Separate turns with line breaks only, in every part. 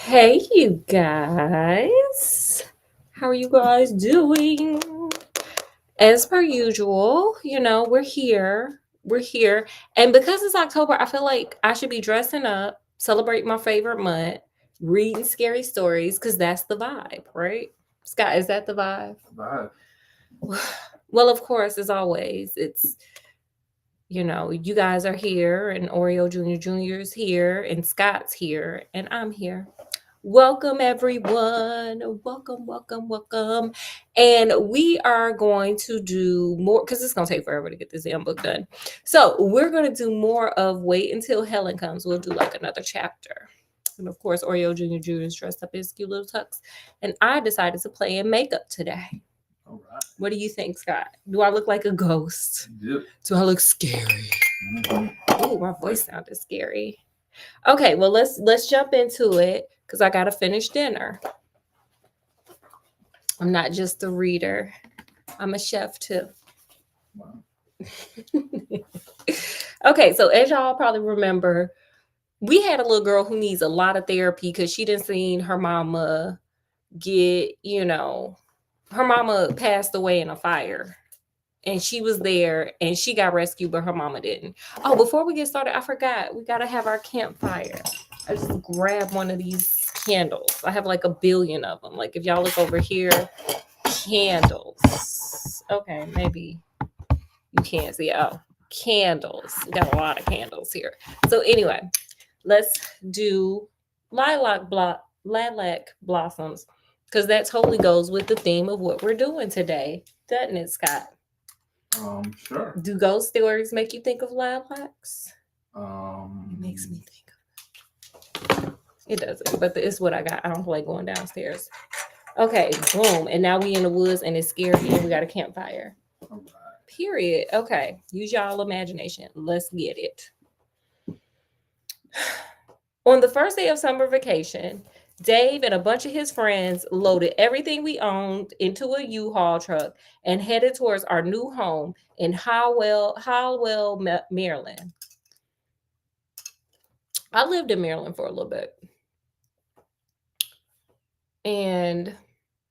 Hey, you guys. How are you guys doing? As per usual, we're here. We're here. And because it's October, I feel like I should be dressing up, celebrate my favorite month, reading scary stories, because that's the vibe, right? Scott, is that the vibe?
Vibe.
Well, of course, as always, you guys are here, and Oreo Jr. is here, and Scott's here, and I'm here. Welcome, everyone. Welcome, welcome, welcome. And we are going to do more because it's going to take forever to get this damn book done. So, we're going to do more of Wait Until Helen Comes. We'll do like another chapter. And of course, Oreo Jr. is dressed up in his cute little tux. And I decided to play in makeup today.
All right.
What do you think, Scott? Do I look like a ghost?
Yep.
Do I look scary?
Mm-hmm.
Oh, my voice sounded scary. Okay, well let's jump into it because I gotta finish dinner. I'm not just a reader. I'm a chef too.
Wow.
Okay, so as y'all probably remember, we had a little girl who needs a lot of therapy because she didn't seen her mama get, her mama passed away in a fire. And she was there and she got rescued, but her mama didn't. Oh, before we get started, I forgot we gotta have our campfire. I just grabbed one of these candles. I have like a billion of them. Like if y'all look over here, candles. Okay, maybe you can't see. Oh, candles. We got a lot of candles here. So anyway, let's do lilac blossoms because that totally goes with the theme of what we're doing today, doesn't it, Scott?
Sure.
Do ghost stories make you think of lilacs? It makes me think. It doesn't, but it's what I got. I don't play going downstairs. Okay, boom. And now we in the woods and it's scary and we got a campfire.
All right.
Period. Okay. Use y'all imagination. Let's get it. On the first day of summer vacation, Dave and a bunch of his friends loaded everything we owned into a U-Haul truck and headed towards our new home in Hallwell, Maryland. I lived in Maryland for a little bit. And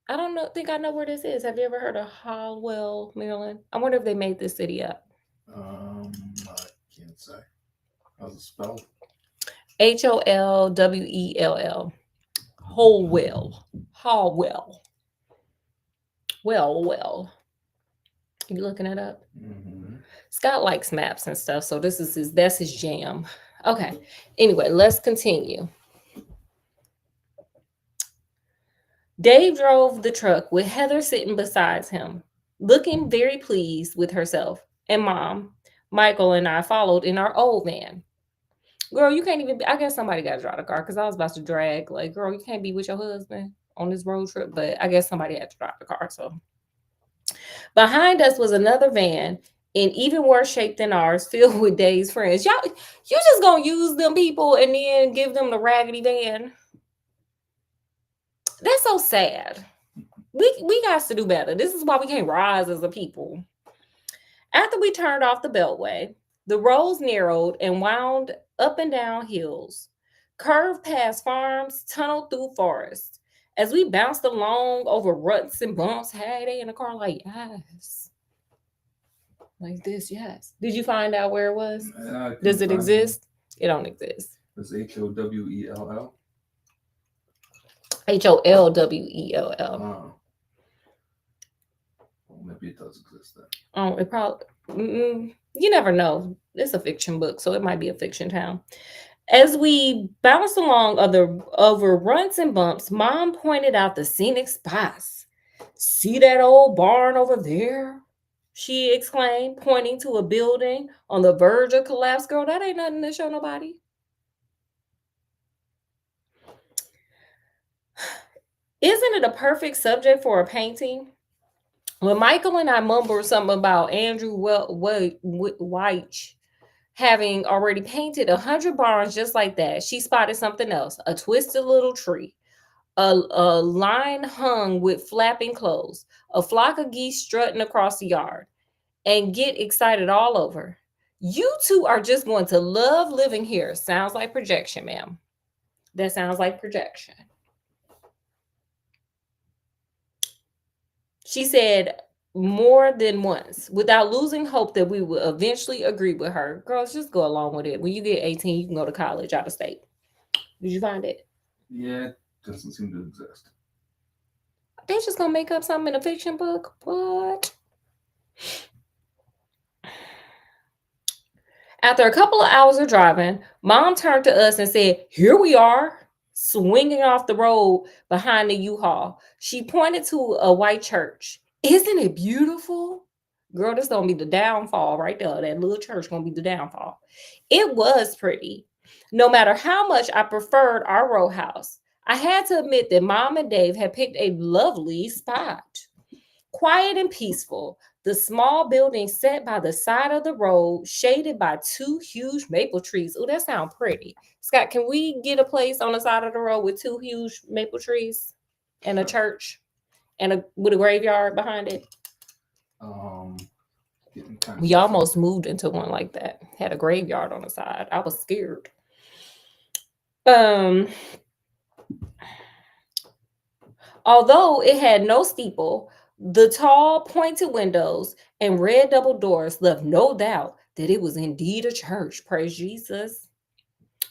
I don't know, think I know where this is. Have you ever heard of Hallwell, Maryland? I wonder if they made this city up.
I can't say. How's it spelled?
Hollwell. Holwell. Hallwell. Well. You looking it up?
Mm-hmm.
Scott likes maps and stuff, so that's his jam. Okay. Anyway, let's continue. Dave drove the truck with Heather sitting beside him, looking very pleased with herself. And Mom, Michael, and I followed in our old van. Girl, you can't even. I guess somebody got to drive the car because I was about to drag. Like, girl, you can't be with your husband on this road trip. But I guess somebody had to drive the car. So behind us was another van in even worse shape than ours, filled with Dave's friends. Y'all, you just gonna use them people and then give them the raggedy van? That's so sad. We got to do better. This is why we can't rise as a people. After we turned off the beltway, the roads narrowed and wound up and down hills, curved past farms, tunneled through forests. As we bounced along over ruts and bumps, hey, they in the car like, yes. Like this, yes. Did you find out where it was? Does it exist? It don't exist.
It's Howell.
Hollwell.
Oh. Well, maybe it does exist then.
Oh, it probably. You never know. It's a fiction book, so it might be a fiction town. As we bounced along over runs and bumps, Mom pointed out the scenic spots. See that old barn over there? She exclaimed, pointing to a building on the verge of collapse. Girl, that ain't nothing to show nobody. Isn't it a perfect subject for a painting? When Michael and I mumbled something about Andrew White having already painted 100 barns just like that, she spotted something else, a twisted little tree, a line hung with flapping clothes, a flock of geese strutting across the yard, and get excited all over. You two are just going to love living here. Sounds like projection, ma'am. That sounds like projection. She said more than once, without losing hope that we would eventually agree with her. Girls, just go along with it. When you get 18, you can go to college out of state. Did you find it?
Yeah, it doesn't seem to exist.
They just gonna make up something in a fiction book? What? After a couple of hours of driving, Mom turned to us and said, "Here we are," swinging off the road behind the U-Haul. She pointed to a white church. "Isn't it beautiful?" Girl, this gonna be the downfall right there. That little church gonna be the downfall. It was pretty. No matter how much I preferred our row house, I had to admit that Mom and Dave had picked a lovely spot. Quiet and peaceful, the small building set by the side of the road, shaded by two huge maple trees. Oh, that sounds pretty. Scott, can we get a place on the side of the road with two huge maple trees and a
Sure.
church and with a graveyard behind it?
Um, Getting kind of
We almost moved into one like that. Had a graveyard on the side. I was scared. Um, Although it had no steeple, the tall pointed windows and red double doors left no doubt that it was indeed a church. Praise Jesus.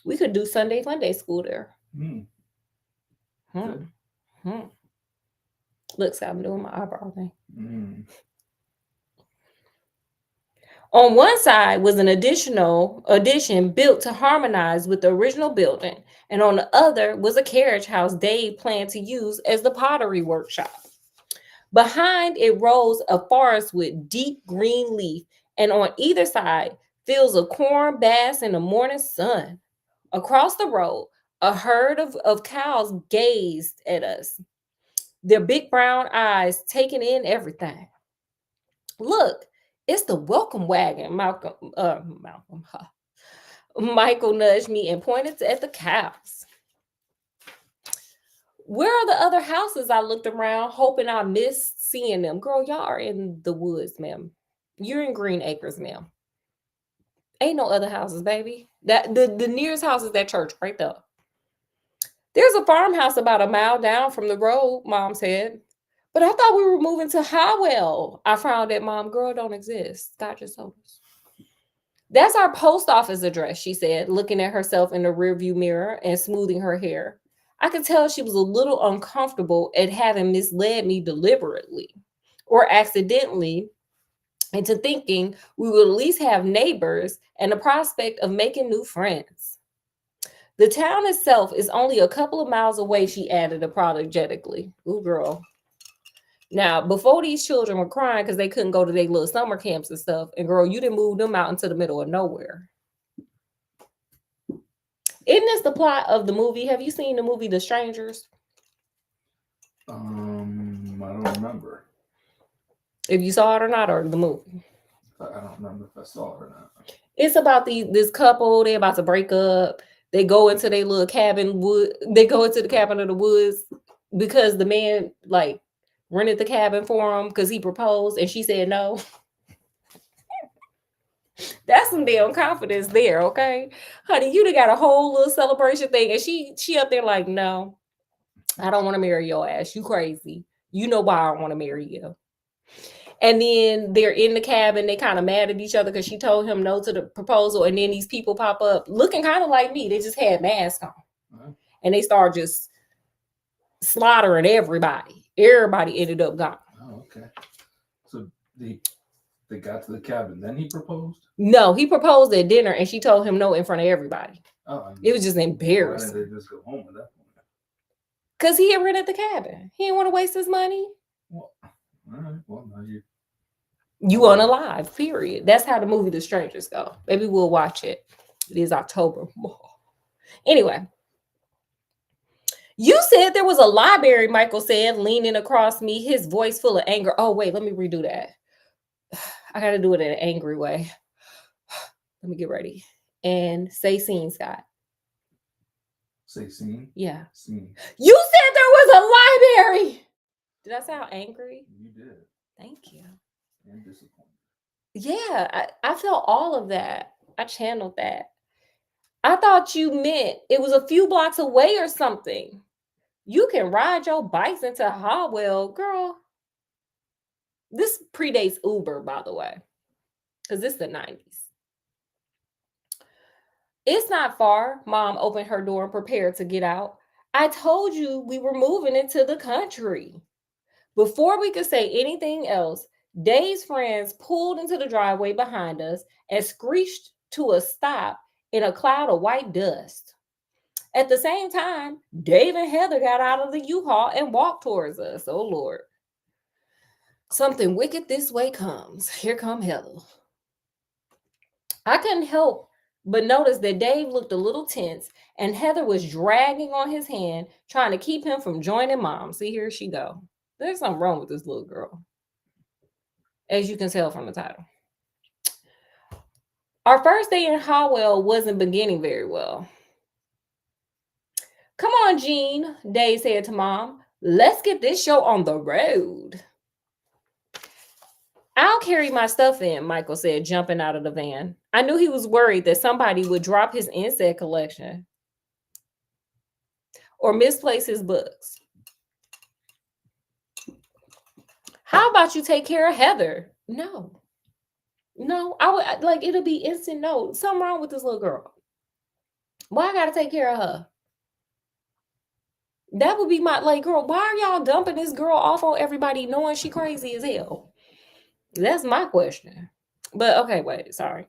We could do Sunday Funday school there.
Hmm.
Hmm.
Good.
Hmm. Look, Scott, I'm doing my eyebrow thing.
Hmm.
On one side was an additional addition built to harmonize with the original building, and on the other was a carriage house Dave planned to use as the pottery workshop. Behind it rose a forest with deep green leaf, and on either side, fields of corn basked in the morning sun. Across the road, a herd of cows gazed at us, their big brown eyes taking in everything. "Look, it's the welcome wagon," Michael nudged me and pointed at the cows. "Where are the other houses?" I looked around, hoping I missed seeing them. Girl, y'all are in the woods, ma'am. You're in Green Acres, ma'am. Ain't no other houses, baby. That the nearest house is that church right there. "There's a farmhouse about a mile down from the road," Mom said. "But I thought we were moving to Highwell." I frowned at Mom. "Girl, don't exist. Scott just told us." "That's our post office address," she said, looking at herself in the rearview mirror and smoothing her hair. I could tell she was a little uncomfortable at having misled me deliberately or accidentally into thinking we would at least have neighbors and the prospect of making new friends. "The town itself is only a couple of miles away," she added apologetically. Ooh, girl. Now, before these children were crying because they couldn't go to their little summer camps and stuff, and girl, you didn't move them out into the middle of nowhere. Isn't this the plot of the movie? Have you seen the movie The Strangers?
I don't remember.
If you saw it or not, or the movie.
I don't remember if I saw it or not.
It's about this couple, they're about to break up. They go into their little cabin wood. They go into the cabin of the woods because the man like rented the cabin for him because he proposed and she said no. That's some damn confidence there, okay? Honey, you done got a whole little celebration thing, and she up there like, "No, I don't want to marry your ass. You crazy. You know why I don't want to marry you." And then they're in the cabin, they kind of mad at each other because she told him no to the proposal. And then these people pop up looking kind of like me. They just had masks on.
Uh-huh.
And they start just slaughtering everybody. Everybody ended up gone.
Oh, okay. So they got to the cabin, then he proposed.
No, he proposed at dinner and she told him no in front of everybody.
Oh,
It was just
why
embarrassing.
didn't they just go home at that point?
Because he had rented the cabin. He didn't want to waste his money.
Well, all right. Well, now
You unalive, period. That's how the movie The Strangers go. Maybe we'll watch it. It is October. Anyway. "You said there was a library," Michael said, leaning across me, his voice full of anger. Oh, wait, let me redo that. I got to do it in an angry way. Let me get ready. And say scene, Scott.
say scene.
Yeah.
Scene.
"You said there was a library." Did I sound angry?
You did.
Thank you.
And disappointed.
Yeah, I felt all of that. I channeled that. I thought you meant it was a few blocks away or something. You can ride your bikes into Howell, girl. This predates Uber, by the way, because it's the 90s. It's not far. Mom opened her door and prepared to get out. I told you we were moving into the country. Before we could say anything else, Dave's friends pulled into the driveway behind us and screeched to a stop in a cloud of white dust. At the same time, Dave and Heather got out of the U-Haul and walked towards us. Oh Lord. Something wicked this way comes. Here come Heather. I couldn't help but notice that Dave looked a little tense and Heather was dragging on his hand, trying to keep him from joining Mom. See, here she go. There's something wrong with this little girl, as you can tell from the title. Our first day in Howell wasn't beginning very well. Come on, Jean, Dave said to Mom. Let's get this show on the road. I'll carry my stuff in, Michael said, jumping out of the van. I knew he was worried that somebody would drop his insect collection or misplace his books. How about you take care of Heather? No, I would like it'll be instant no. Something wrong with this little girl. Why I gotta take care of her? That would be my like, girl. Why are y'all dumping this girl off on everybody knowing she crazy as hell? That's my question. But okay, wait, sorry.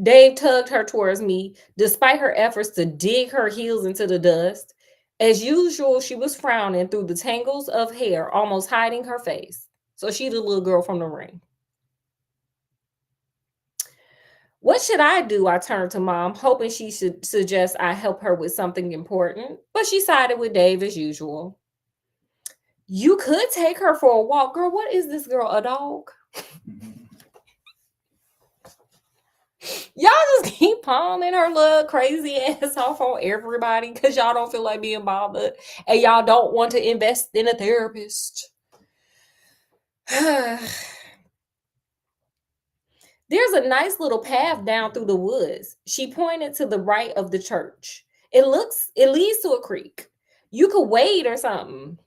Dave tugged her towards me, despite her efforts to dig her heels into the dust. As usual, she was frowning through the tangles of hair, almost hiding her face. So she the little girl from the ring. What should I do? I turned to Mom, hoping she should suggest I help her with something important, but she sided with Dave as usual. You could take her for a walk. Girl, what is this girl, a dog? Y'all just keep palming her little crazy ass off on everybody because y'all don't feel like being bothered and y'all don't want to invest in a therapist. There's a nice little path down through the woods. She pointed to the right of the church. It leads to a creek. You could wade or something.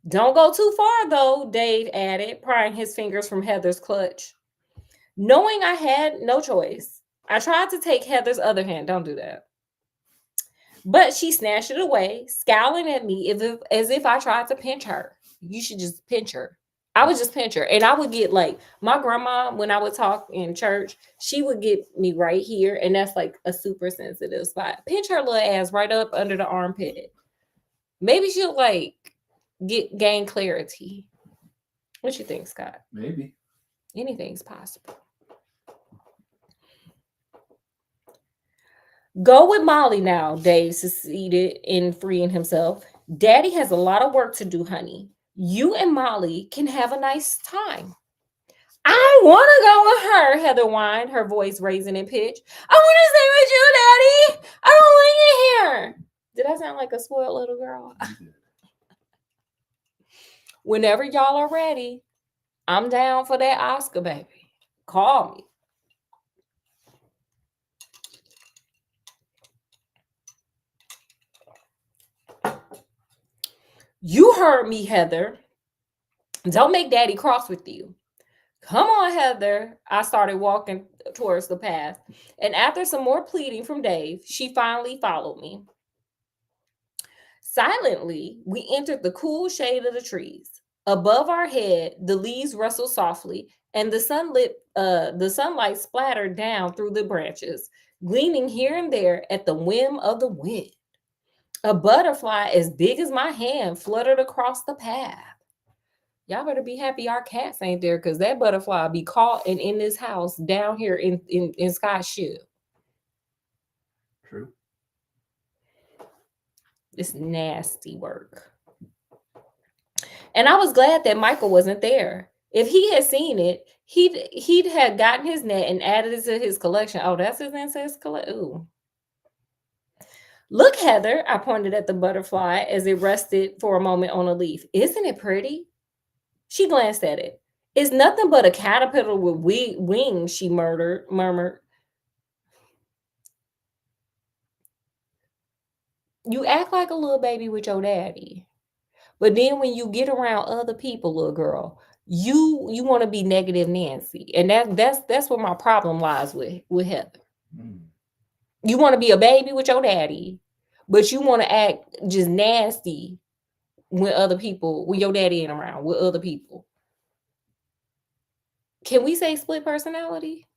Don't go too far though, Dave added, prying his fingers from Heather's clutch. Knowing I had no choice, I tried to take Heather's other hand. Don't do that. But she snatched it away, scowling at me as if I tried to pinch her. You should just pinch her. I would just pinch her. And I would get like my grandma, when I would talk in church, she would get me right here. And that's like a super sensitive spot. Pinch her little ass right up under the armpit. Maybe she'll like gain clarity. What you think, Scott?
Maybe.
Anything's possible. Go with Molly now, Dave succeeded in freeing himself. Daddy has a lot of work to do, honey. You and Molly can have a nice time. I want to go with her, Heather whined, her voice raising in pitch. I want to stay with you, Daddy. I don't like it here. Did I sound like a spoiled little girl? Whenever y'all are ready, I'm down for that Oscar, baby. Call me. You heard me, Heather. Don't make Daddy cross with you. Come on, Heather. I started walking towards the path. And after some more pleading from Dave, she finally followed me. Silently, we entered the cool shade of the trees. Above our head, the leaves rustled softly, and the sunlight splattered down through the branches, gleaming here and there at the whim of the wind. A butterfly as big as my hand fluttered across the path. Y'all better be happy our cats ain't there, because that butterfly be caught and in this house down here in Scott's shoe.
True.
It's nasty work. And I was glad that Michael wasn't there. If he had seen it, he'd had gotten his net and added it to his collection. Oh, that's his ancestors collection. Ooh. Look, Heather, I pointed at the butterfly as it rested for a moment on a leaf. Isn't it pretty? She glanced at it. It's nothing but a caterpillar with wings, she murmured. You act like a little baby with your daddy. But then when you get around other people, little girl, you want to be negative Nancy. And that's where my problem lies with Heather.
Mm.
You want to be a baby with your daddy, but you want to act just nasty when other people, when your daddy ain't around with other people. Can we say split personality?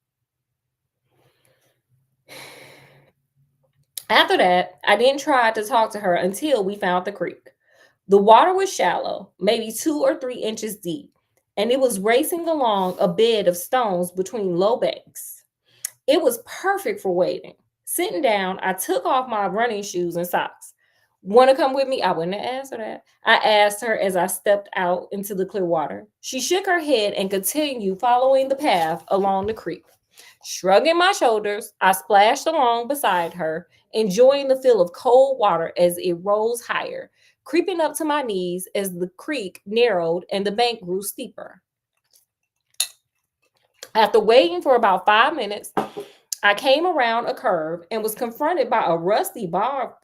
After that, I didn't try to talk to her until we found the creek. The water was shallow, maybe 2 or 3 inches deep, and it was racing along a bed of stones between low banks. It was perfect for wading. Sitting down, I took off my running shoes and socks. Want to come with me? I wouldn't have asked her that. I asked her as I stepped out into the clear water. She shook her head and continued following the path along the creek. Shrugging my shoulders, I splashed along beside her, enjoying the feel of cold water as it rose higher, creeping up to my knees as the creek narrowed and the bank grew steeper. After waiting for about 5 minutes, I came around a curve and was confronted by a rusty barbed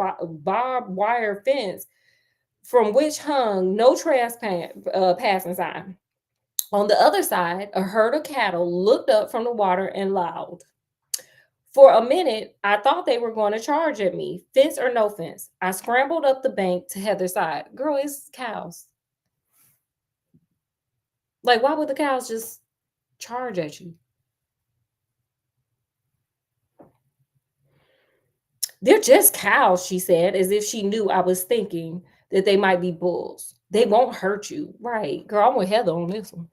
wire fence from which hung no passing sign. On the other side, a herd of cattle looked up from the water and loud. For a minute, I thought they were going to charge at me, fence or no fence. I scrambled up the bank to Heather's side. Girl, it's cows. Like, why would the cows just charge at you? They're just cows, she said, as if she knew I was thinking that they might be bulls. They won't hurt you. Right. Girl, I'm with Heather on this one.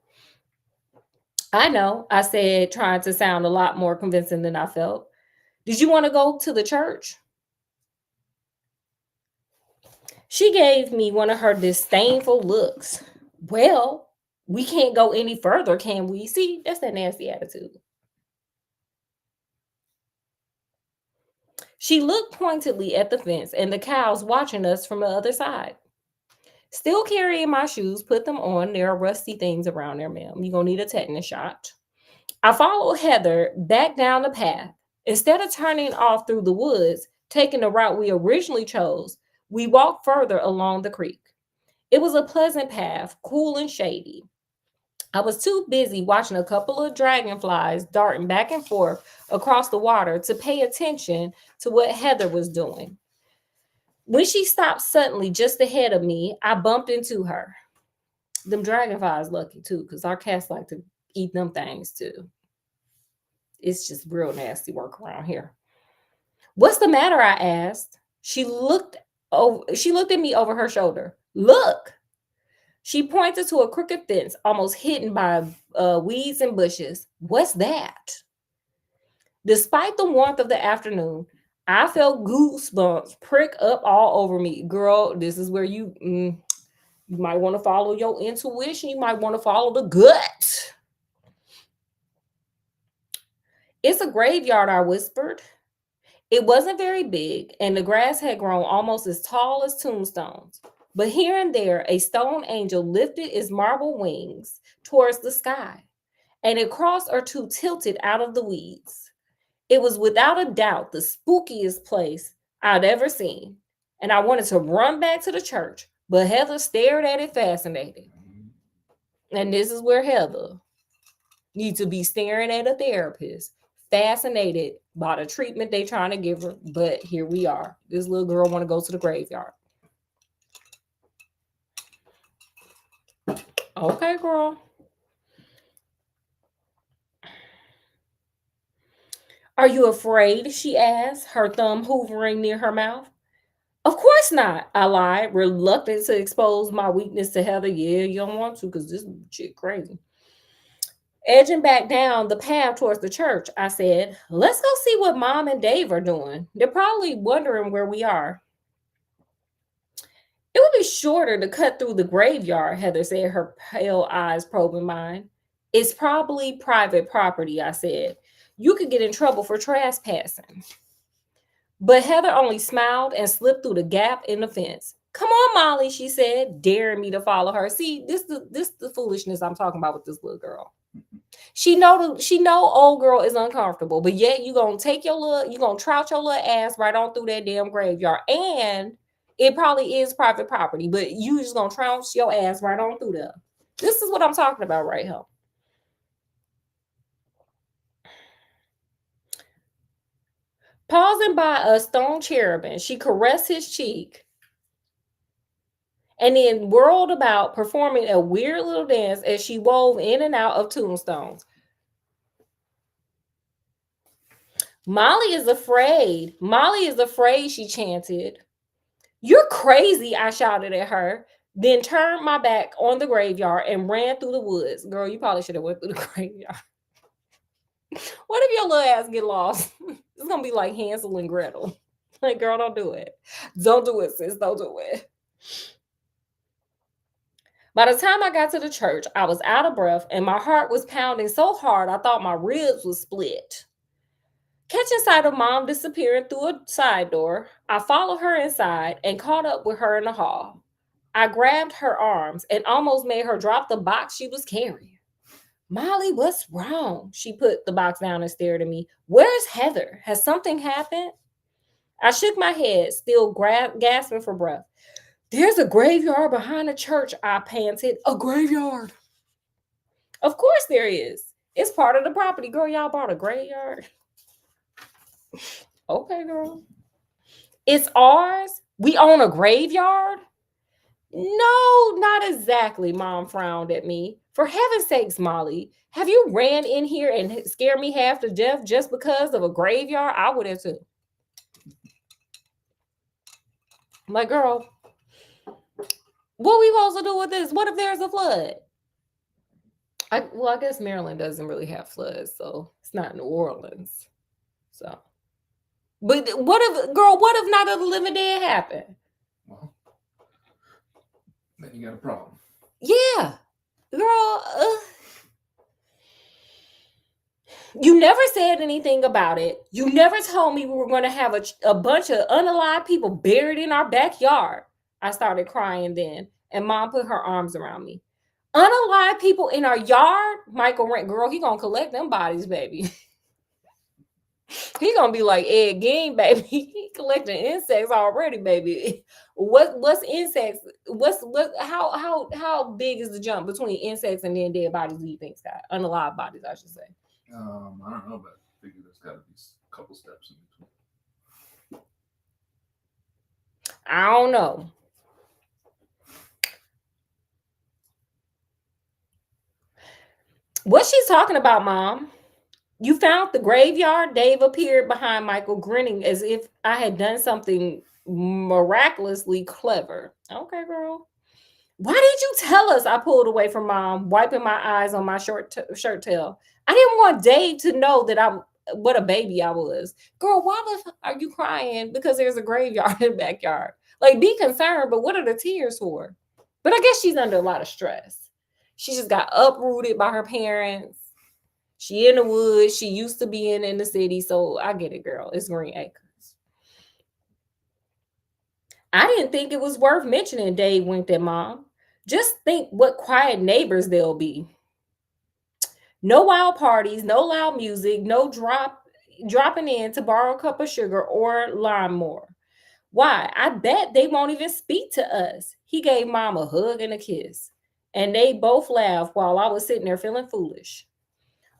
I know, I said, trying to sound a lot more convincing than I felt. Did you want to go to the church? She gave me one of her disdainful looks. Well, we can't go any further, can we? See, that's that nasty attitude. She looked pointedly at the fence and the cows watching us from the other side. Still carrying my shoes, put them on. There are rusty things around there, ma'am. You're going to need a tetanus shot. I followed Heather back down the path. Instead of turning off through the woods, taking the route we originally chose, we walked further along the creek. It was a pleasant path, cool and shady. I was too busy watching a couple of dragonflies darting back and forth across the water to pay attention to what Heather was doing. When she stopped suddenly just ahead of me, I bumped into her. Them dragonflies lucky too, because our cats like to eat them things too. It's just real nasty work around here. What's the matter? I asked. She looked at me over her shoulder. Look. She pointed to a crooked fence almost hidden by weeds and bushes. What's that? Despite the warmth of the afternoon, I felt goosebumps prick up all over me. Girl, this is where you might want to follow your intuition. You might want to follow the gut. It's a graveyard, I whispered. It wasn't very big, and the grass had grown almost as tall as tombstones. But here and there, a stone angel lifted its marble wings towards the sky, and a cross or two tilted out of the weeds. It was without a doubt the spookiest place I'd ever seen, and I wanted to run back to the church, but Heather stared at it fascinated. And this is where Heather needs to be staring at a therapist, fascinated by the treatment they trying to give her. But here we are. This little girl want to go to the graveyard. Okay, girl. Are you afraid? She asked, her thumb hovering near her mouth. Of course not, I lied, reluctant to expose my weakness to Heather. Yeah, you don't want to because this shit crazy. Edging back down the path towards the church, I said, let's go see what Mom and Dave are doing. They're probably wondering where we are. It would be shorter to cut through the graveyard, Heather said, her pale eyes probing mine. It's probably private property, I said. You could get in trouble for trespassing. But Heather only smiled and slipped through the gap in the fence. Come on, Molly, she said, daring me to follow her. See, this the foolishness I'm talking about with this little girl. She know old girl is uncomfortable, but yet you gonna trout your little ass right on through that damn graveyard. And it probably is private property, but you just gonna trounce your ass right on through there. This is what I'm talking about right here. Pausing by a stone cherubim, she caressed his cheek and then whirled about, performing a weird little dance as she wove in and out of tombstones. Molly is afraid. Molly is afraid, she chanted. You're crazy, I shouted at her, then turned my back on the graveyard and ran through the woods. Girl, you probably should have went through the graveyard. What if your little ass get lost? It's gonna be like Hansel and Gretel. Like, girl, don't do it. Don't do it, sis. Don't do it. By the time I got to the church, I was out of breath and my heart was pounding so hard I thought my ribs would split. Catching sight of Mom disappearing through a side door, I followed her inside and caught up with her in the hall. I grabbed her arms and almost made her drop the box she was carrying. Molly, what's wrong? She put the box down and stared at me. Where's Heather? Has something happened? I shook my head, still gasping for breath. There's a graveyard behind the church, I panted. A graveyard. Of course there is. It's part of the property. Girl, y'all bought a graveyard? Okay, girl. It's ours? We own a graveyard? No, not exactly, Mom frowned at me. For heaven's sakes, Molly, have you ran in here and scared me half to death just because of a graveyard? I would have too. My girl, what we supposed to do with this? What if there's a flood? I guess Maryland doesn't really have floods, so it's not New Orleans. So, but what if not of the living dead happen?
Well, then you got a problem.
Yeah, girl. You never said anything about it. You never told me we were going to have a bunch of unalive people buried in our backyard. I started crying then, and Mom put her arms around me. Unalive people in our yard? Michael Rent, girl, he gonna collect them bodies, baby. He gonna be like Ed Gein, baby. He collecting insects already, baby. What's insects? How big is the jump between insects and then dead bodies? Do you think, Scott? Unalive bodies, I should say.
I don't know, but I figure there's got to be a couple steps in between.
I don't know. What she's talking about, Mom? You found the graveyard? Dave appeared behind Michael, grinning as if I had done something miraculously clever. Okay, girl. Why did you tell us? I pulled away from Mom, wiping my eyes on my shirt tail. I didn't want Dave to know that what a baby I was. Girl, why the fuck are you crying because there's a graveyard in the backyard? Like, be concerned, but what are the tears for? But I guess she's under a lot of stress. She just got uprooted by her parents. She in the woods. She used to being in the city. So I get it, girl. It's Green Acres. I didn't think it was worth mentioning, Dave winked at Mom. Just think what quiet neighbors they'll be. No wild parties, no loud music, no dropping in to borrow a cup of sugar or lawnmower. Why? I bet they won't even speak to us. He gave Mom a hug and a kiss. And they both laughed while I was sitting there feeling foolish.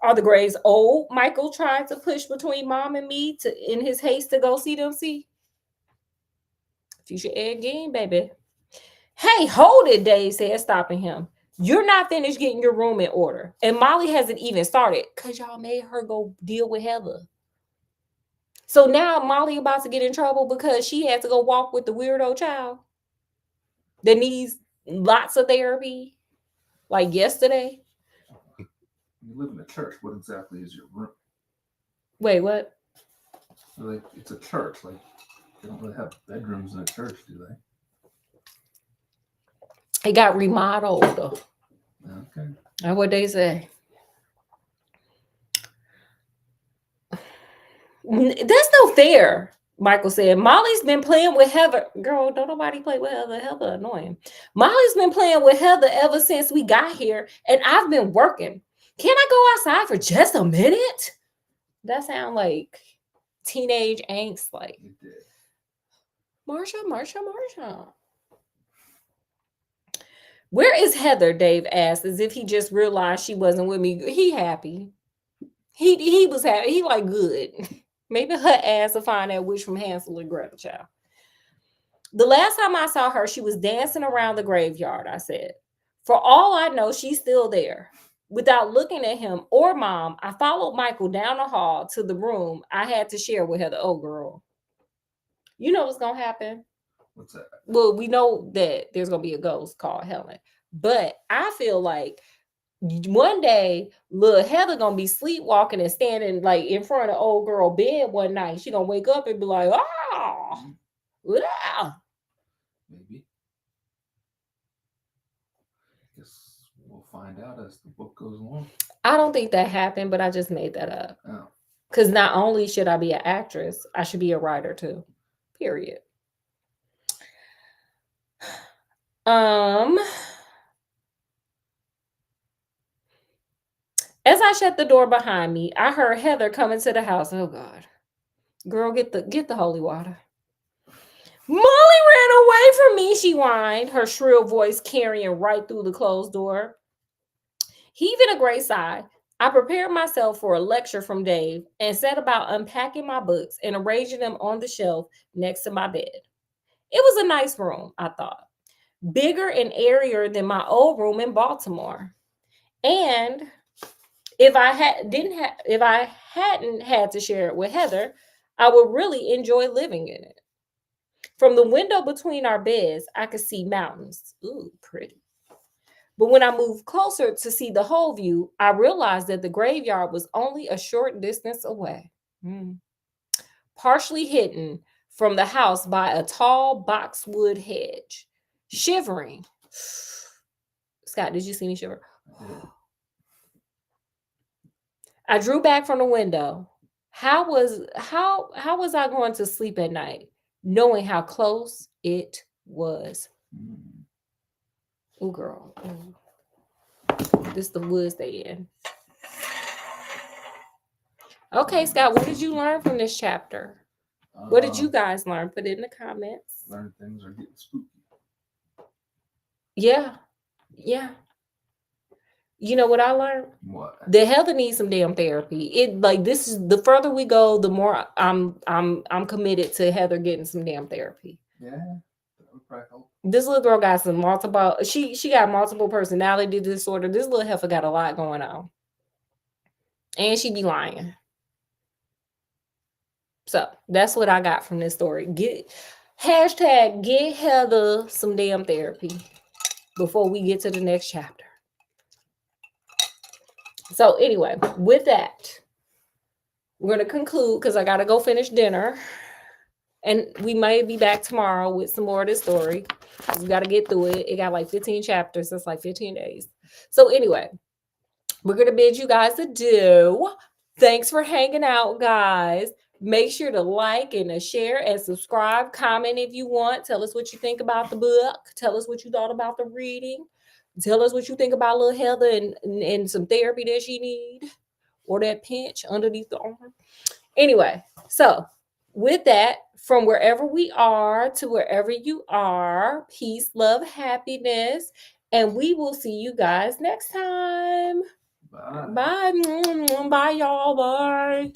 Are the graves old? Michael tried to push between Mom and me in his haste to go see them see. Future Ed Gein, baby. Hey, hold it, Dave said, stopping him. You're not finished getting your room in order. And Molly hasn't even started because y'all made her go deal with Heather. So now Molly about to get in trouble because she had to go walk with the weirdo child that needs lots of therapy, like yesterday.
You live in a church. What exactly is your room?
Wait, what?
Like, it's a church. Like, they don't really have bedrooms in a church, do they?
It got remodeled.
Okay.
That's what they say. That's no fair. Michael said, Molly's been playing with Heather. Girl, don't nobody play with Heather. Heather annoying. Molly's been playing with Heather ever since we got here, and I've been working. Can I go outside for just a minute? That sound like teenage angst. Like,
It did.
Marsha. Where is Heather? Dave asked, as if he just realized she wasn't with me. He happy. He was happy. He like good. Maybe her ass will find that witch from Hansel and Gretel, child. The last time I saw her, she was dancing around the graveyard, I said. For all I know, she's still there. Without looking at him or mom, I followed Michael down the hall to the room I had to share with Heather. Oh, girl. You know what's going to happen?
What's that?
Well, we know that there's going to be a ghost called Helen. But I feel like one day, little Heather gonna be sleepwalking and standing like in front of old girl bed one night. She gonna wake up and be like, "Oh, yeah."
Maybe. Guess we'll find out as the book goes along.
I don't think that happened, but I just made that up.
Oh.
Because not only should I be an actress, I should be a writer too. Period. As I shut the door behind me, I heard Heather come into the house. Oh God. Girl, get the holy water. Molly ran away from me, she whined, her shrill voice carrying right through the closed door. Heaving a great sigh, I prepared myself for a lecture from Dave and set about unpacking my books and arranging them on the shelf next to my bed. It was a nice room, I thought, bigger and airier than my old room in Baltimore. And if I hadn't had to share it with Heather, I would really enjoy living in it. From the window between our beds, I could see mountains. Ooh, pretty. But when I moved closer to see the whole view, I realized that the graveyard was only a short distance away, partially hidden from the house by a tall boxwood hedge. Shivering. Scott, did you see me shiver? I drew back from the window. How was I going to sleep at night, knowing how close it was? Oh, girl. This the woods they in. Okay, Scott, what did you learn from this chapter? What did you guys learn? Put it in the comments.
Learn things are getting spooky.
Yeah. You know what I learned?
What?
The Heather needs some damn therapy. It like this is the further we go, the more I'm committed to Heather getting some damn therapy.
Yeah, that would probably help.
This little girl got some multiple. She got multiple personality disorder. This little heifer got a lot going on, and she be lying. So that's what I got from this story. Get Heather some damn therapy before we get to the next chapter. So anyway, with that, we're going to conclude because I got to go finish dinner. And we may be back tomorrow with some more of this story. We got to get through it. It got like 15 chapters. That's like 15 days. So anyway, we're going to bid you guys adieu. Thanks for hanging out, guys. Make sure to like and share and subscribe. Comment if you want. Tell us what you think about the book. Tell us what you thought about the reading. Tell us what you think about little Heather and some therapy that she need or that pinch underneath the arm. Anyway, so with that, from wherever we are to wherever you are, peace, love, happiness, and we will see you guys next time.
Bye.
Bye. Bye, y'all. Bye.